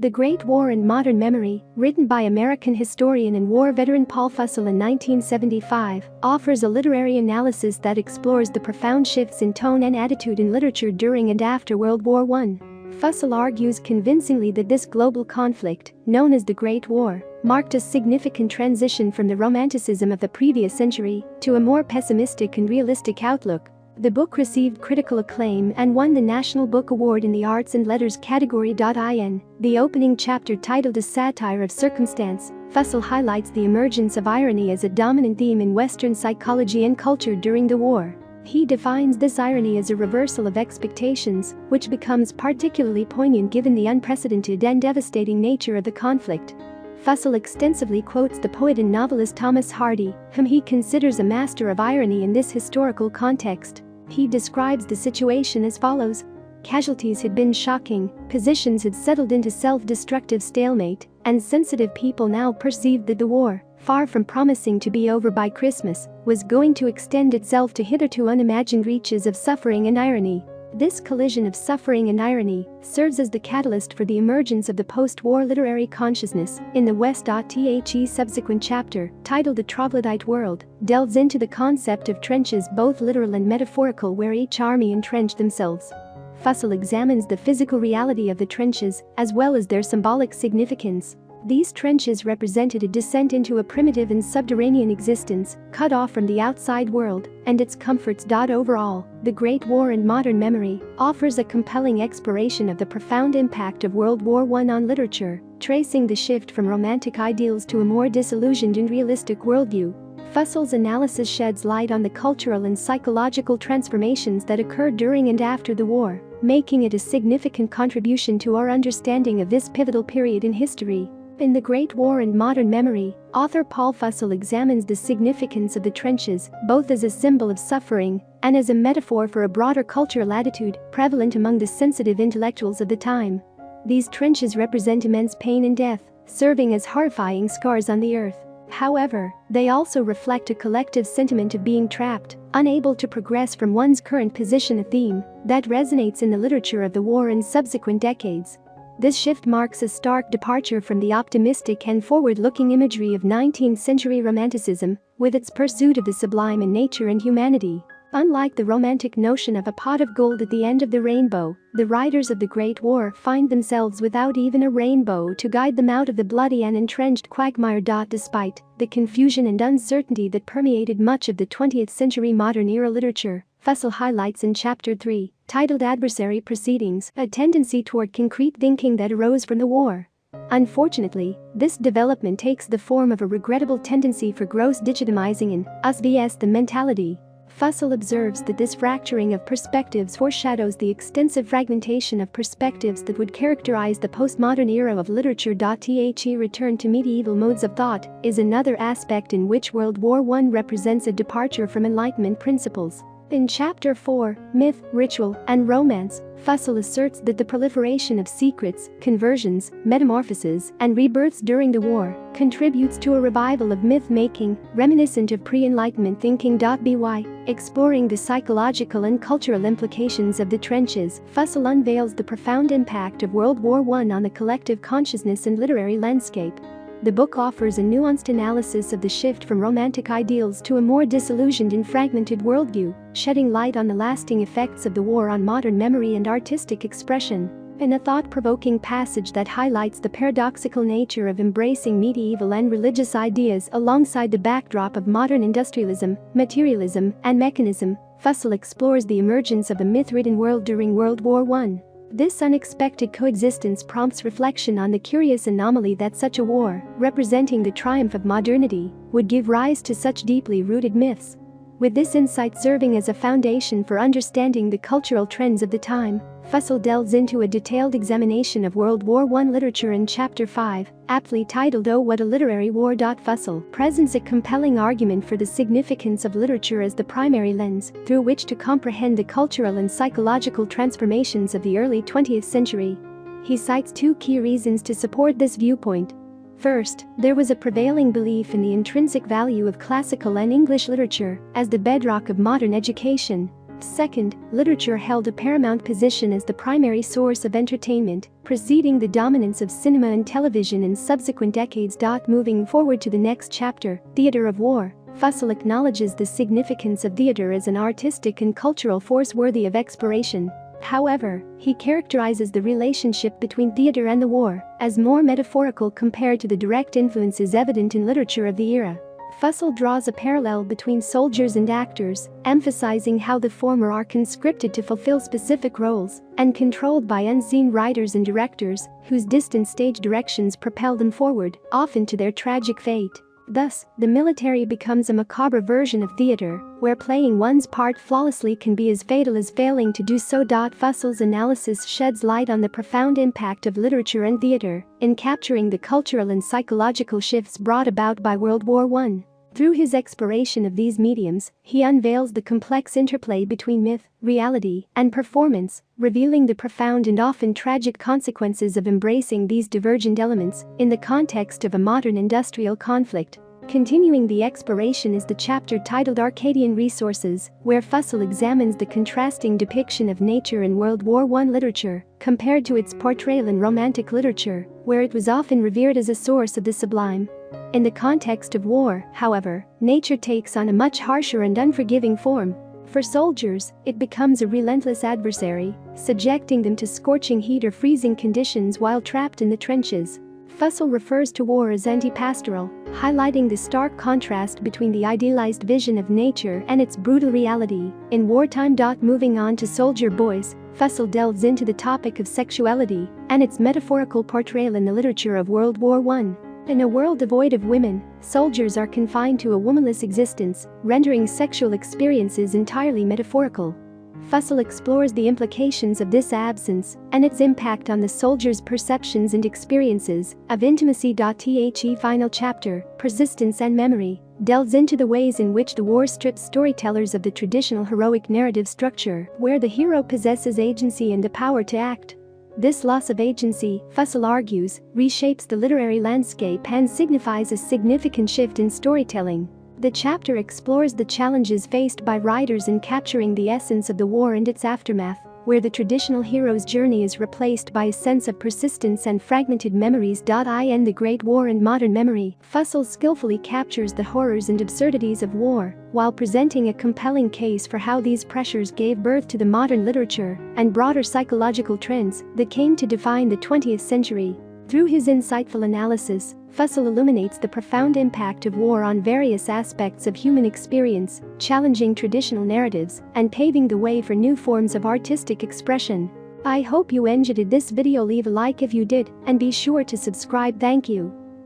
The Great War and Modern Memory, written by American historian and war veteran Paul Fussell in 1975, offers a literary analysis that explores the profound shifts in tone and attitude in literature during and after World War I. Fussell argues convincingly that this global conflict, known as the Great War, marked a significant transition from the romanticism of the previous century to a more pessimistic and realistic outlook. The book received critical acclaim and won the National Book Award in the Arts and Letters category. In the opening chapter titled A Satire of Circumstance, Fussell highlights the emergence of irony as a dominant theme in Western psychology and culture during the war. He defines this irony as a reversal of expectations, which becomes particularly poignant given the unprecedented and devastating nature of the conflict. Fussell extensively quotes the poet and novelist Thomas Hardy, whom he considers a master of irony in this historical context. He describes the situation as follows: casualties had been shocking, positions had settled into self-destructive stalemate, and sensitive people now perceived that the war, far from promising to be over by Christmas, was going to extend itself to hitherto unimagined reaches of suffering and irony. This collision of suffering and irony serves as the catalyst for the emergence of the post-war literary consciousness in the West. The subsequent chapter, titled The Troglodyte World, delves into the concept of trenches, both literal and metaphorical, where each army entrenched themselves. Fussell examines the physical reality of the trenches as well as their symbolic significance. These trenches represented a descent into a primitive and subterranean existence, cut off from the outside world and its comforts. Overall, The Great War and Modern Memory offers a compelling exploration of the profound impact of World War I on literature, tracing the shift from romantic ideals to a more disillusioned and realistic worldview. Fussell's analysis sheds light on the cultural and psychological transformations that occurred during and after the war, making it a significant contribution to our understanding of this pivotal period in history. In The Great War and Modern Memory, author Paul Fussell examines the significance of the trenches, both as a symbol of suffering and as a metaphor for a broader cultural attitude prevalent among the sensitive intellectuals of the time. These trenches represent immense pain and death, serving as horrifying scars on the earth. However, they also reflect a collective sentiment of being trapped, unable to progress from one's current position, a theme that resonates in the literature of the war and subsequent decades. This shift marks a stark departure from the optimistic and forward-looking imagery of 19th-century romanticism, with its pursuit of the sublime in nature and humanity. Unlike the romantic notion of a pot of gold at the end of the rainbow, the writers of the Great War find themselves without even a rainbow to guide them out of the bloody and entrenched quagmire. Despite the confusion and uncertainty that permeated much of the 20th century modern-era literature, Fussell highlights in Chapter 3, titled Adversary Proceedings, a tendency toward concrete thinking that arose from the war. Unfortunately, this development takes the form of a regrettable tendency for gross dichotomizing in us vs the mentality. Fussell observes that this fracturing of perspectives foreshadows the extensive fragmentation of perspectives that would characterize the postmodern era of literature. The return to medieval modes of thought is another aspect in which World War I represents a departure from Enlightenment principles. In Chapter 4, Myth, Ritual, and Romance, Fussell asserts that the proliferation of secrets, conversions, metamorphoses, and rebirths during the war contributes to a revival of myth-making, reminiscent of pre-Enlightenment thinking. By exploring the psychological and cultural implications of the trenches, Fussell unveils the profound impact of World War I on the collective consciousness and literary landscape. The book offers a nuanced analysis of the shift from romantic ideals to a more disillusioned and fragmented worldview, shedding light on the lasting effects of the war on modern memory and artistic expression. In a thought-provoking passage that highlights the paradoxical nature of embracing medieval and religious ideas alongside the backdrop of modern industrialism, materialism, and mechanism, Fussell explores the emergence of a myth-ridden world during World War I. This unexpected coexistence prompts reflection on the curious anomaly that such a war, representing the triumph of modernity, would give rise to such deeply rooted myths. With this insight serving as a foundation for understanding the cultural trends of the time, Fussell delves into a detailed examination of World War I literature in Chapter 5, aptly titled Oh What a Literary War. Fussell presents a compelling argument for the significance of literature as the primary lens through which to comprehend the cultural and psychological transformations of the early 20th century. He cites two key reasons to support this viewpoint. First, there was a prevailing belief in the intrinsic value of classical and English literature as the bedrock of modern education. Second, literature held a paramount position as the primary source of entertainment, preceding the dominance of cinema and television in subsequent decades. Moving forward to the next chapter, Theatre of War, Fussell acknowledges the significance of theatre as an artistic and cultural force worthy of exploration. However, he characterizes the relationship between theatre and the war as more metaphorical compared to the direct influences evident in literature of the era. Fussell draws a parallel between soldiers and actors, emphasizing how the former are conscripted to fulfill specific roles and controlled by unseen writers and directors whose distant stage directions propel them forward, often to their tragic fate. Thus, the military becomes a macabre version of theatre, where playing one's part flawlessly can be as fatal as failing to do so. Fussell's analysis sheds light on the profound impact of literature and theatre in capturing the cultural and psychological shifts brought about by World War I. Through his exploration of these mediums, he unveils the complex interplay between myth, reality, and performance, revealing the profound and often tragic consequences of embracing these divergent elements in the context of a modern industrial conflict. Continuing the exploration is the chapter titled Arcadian Resources, where Fussell examines the contrasting depiction of nature in World War I literature compared to its portrayal in Romantic literature, where it was often revered as a source of the sublime. In the context of war, however, nature takes on a much harsher and unforgiving form. For soldiers, it becomes a relentless adversary, subjecting them to scorching heat or freezing conditions while trapped in the trenches. Fussell refers to war as anti-pastoral, highlighting the stark contrast between the idealized vision of nature and its brutal reality in wartime. Moving on to Soldier Boys, Fussell delves into the topic of sexuality and its metaphorical portrayal in the literature of World War I. In a world devoid of women, soldiers are confined to a womanless existence, rendering sexual experiences entirely metaphorical. Fussell explores the implications of this absence and its impact on the soldier's perceptions and experiences of intimacy. The final chapter, Persistence and Memory, delves into the ways in which the war strips storytellers of the traditional heroic narrative structure, where the hero possesses agency and the power to act. This loss of agency, Fussell argues, reshapes the literary landscape and signifies a significant shift in storytelling. The chapter explores the challenges faced by writers in capturing the essence of the war and its aftermath, where the traditional hero's journey is replaced by a sense of persistence and fragmented memories. In The Great War and Modern Memory, Fussell skillfully captures the horrors and absurdities of war, while presenting a compelling case for how these pressures gave birth to the modern literature and broader psychological trends that came to define the 20th century. Through his insightful analysis, Fussell illuminates the profound impact of war on various aspects of human experience, challenging traditional narratives and paving the way for new forms of artistic expression. I hope you enjoyed this video. Leave a like if you did, and be sure to subscribe. Thank you.